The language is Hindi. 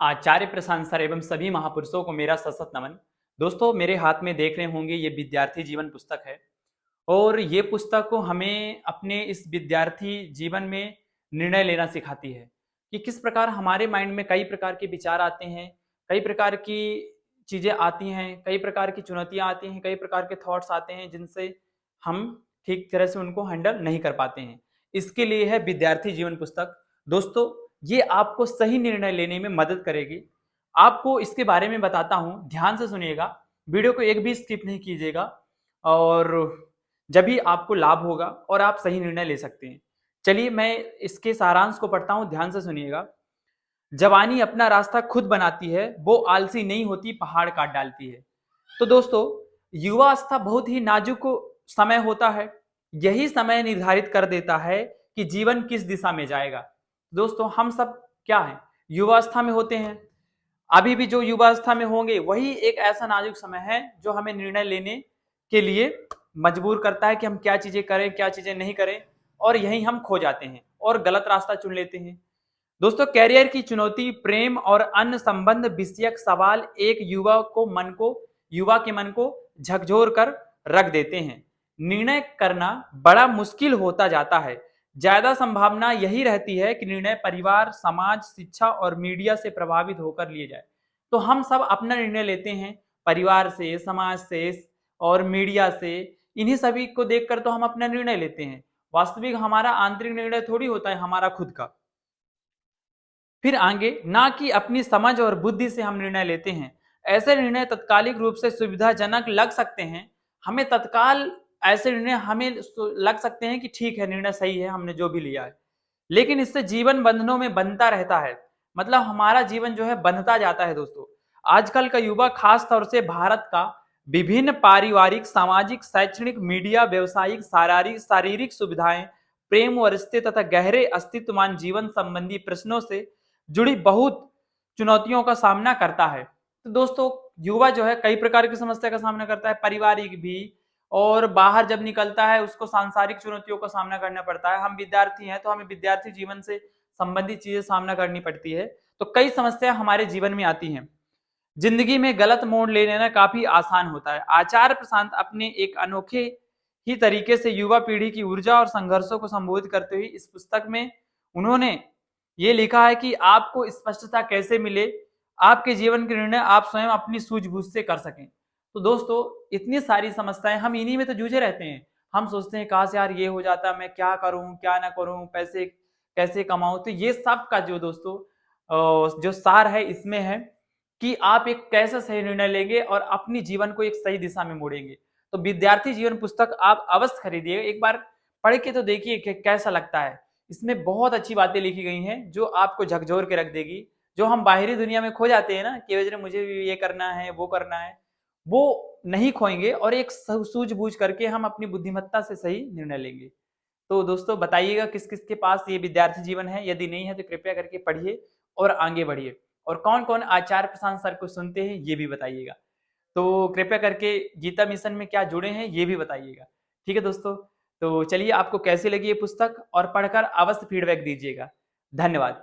आचार्य प्रशांत सर एवं सभी महापुरुषों को मेरा सशक्त नमन। दोस्तों, मेरे हाथ में देख रहे होंगे ये विद्यार्थी जीवन पुस्तक है और ये पुस्तक को हमें अपने इस विद्यार्थी जीवन में निर्णय लेना सिखाती है कि किस प्रकार हमारे माइंड में कई प्रकार के विचार आते हैं, कई प्रकार की चीज़ें आती हैं, कई प्रकार की चुनौतियाँ आती हैं, कई प्रकार के थॉट्स आते हैं जिनसे हम ठीक तरह से उनको हैंडल नहीं कर पाते हैं। इसके लिए है विद्यार्थी जीवन पुस्तक। दोस्तों, ये आपको सही निर्णय लेने में मदद करेगी। आपको इसके बारे में बताता हूँ, ध्यान से सुनिएगा, वीडियो को एक भी स्किप नहीं कीजिएगा और जब भी आपको लाभ होगा और आप सही निर्णय ले सकते हैं। चलिए मैं इसके सारांश को पढ़ता हूँ, ध्यान से सुनिएगा। जवानी अपना रास्ता खुद बनाती है, वो आलसी नहीं होती, पहाड़ काट डालती है। तो दोस्तों, युवावस्था बहुत ही नाजुक समय होता है। यही समय निर्धारित कर देता है कि जीवन किस दिशा में जाएगा। दोस्तों, हम सब क्या हैं, युवावस्था में होते हैं। अभी भी जो युवावस्था में होंगे वही एक ऐसा नाजुक समय है जो हमें निर्णय लेने के लिए मजबूर करता है कि हम क्या चीजें करें, क्या चीजें नहीं करें, और यही हम खो जाते हैं और गलत रास्ता चुन लेते हैं। दोस्तों, कैरियर की चुनौती, प्रेम और अन्य संबंध विषयक सवाल एक युवा के मन को झकझोर कर रख देते हैं। निर्णय करना बड़ा मुश्किल होता जाता है। ज्यादा संभावना यही रहती है कि निर्णय परिवार, समाज, शिक्षा और मीडिया से प्रभावित होकर लिए जाए। तो हम सब अपना निर्णय लेते हैं परिवार से, समाज से और मीडिया से। इन्हीं सभी को देखकर तो हम अपना निर्णय लेते हैं। वास्तविक हमारा आंतरिक निर्णय थोड़ी होता है हमारा खुद का। फिर आगे, ना कि अपनी समझ और बुद्धि से हम निर्णय लेते हैं। ऐसे निर्णय तत्कालिक रूप से सुविधाजनक लग सकते हैं। हमें तत्काल ऐसे निर्णय हमें लग सकते हैं कि ठीक है, निर्णय सही है, हमने जो भी लिया है, लेकिन इससे जीवन बंधनों में बंधता रहता है। मतलब हमारा जीवन जो है बंधता जाता है। दोस्तों, आजकल का युवा, खास तौर से भारत का, विभिन्न पारिवारिक, सामाजिक, शैक्षणिक, मीडिया, व्यवसायिक, शारीरिक सुविधाएं, प्रेम और रिश्ते तथा गहरे अस्तित्वमान जीवन संबंधी प्रश्नों से जुड़ी बहुत चुनौतियों का सामना करता है। तो दोस्तों, युवा जो है कई प्रकार की समस्या का सामना करता है, पारिवारिक भी, और बाहर जब निकलता है उसको सांसारिक चुनौतियों का सामना करना पड़ता है। हम विद्यार्थी हैं तो हमें विद्यार्थी जीवन से संबंधित चीजें सामना करनी पड़ती है। तो कई समस्या हमारे जीवन में आती हैं। जिंदगी में गलत मोड़ ले लेना काफी आसान होता है। आचार्य प्रशांत अपने एक अनोखे ही तरीके से युवा पीढ़ी की ऊर्जा और संघर्षों को संबोधित करते हुए इस पुस्तक में उन्होंने ये लिखा है कि आपको स्पष्टता कैसे मिले, आपके जीवन के निर्णय आप स्वयं अपनी सूझबूझ से कर सकें। तो दोस्तों, इतनी सारी समस्याएं, हम इन्हीं में तो जूझे रहते हैं। हम सोचते हैं काश यार ये हो जाता, मैं क्या करूं क्या ना करूं, पैसे कैसे कमाऊं। तो ये सब का जो दोस्तों जो सार है इसमें है कि आप एक कैसे सही निर्णय लेंगे और अपनी जीवन को एक सही दिशा में मोड़ेंगे। तो विद्यार्थी जीवन पुस्तक आप अवश्य खरीदिए, एक बार पढ़ के तो देखिए कि कैसा लगता है। इसमें बहुत अच्छी बातें लिखी गई हैं जो आपको झकझोर के रख देगी। जो हम बाहरी दुनिया में खो जाते हैं ना कि वजह मुझे भी ये करना है, वो करना है, वो नहीं खोएंगे और एक सूझबूझ करके हम अपनी बुद्धिमत्ता से सही निर्णय लेंगे। तो दोस्तों, बताइएगा किस किस के पास ये विद्यार्थी जीवन है। यदि नहीं है तो कृपया करके पढ़िए और आगे बढ़िए। और कौन कौन आचार्य प्रशांत सर को सुनते हैं ये भी बताइएगा। तो कृपया करके गीता मिशन में क्या जुड़े हैं ये भी बताइएगा। ठीक है दोस्तों, तो चलिए, आपको कैसी लगी ये पुस्तक और पढ़कर अवश्य फीडबैक दीजिएगा। धन्यवाद।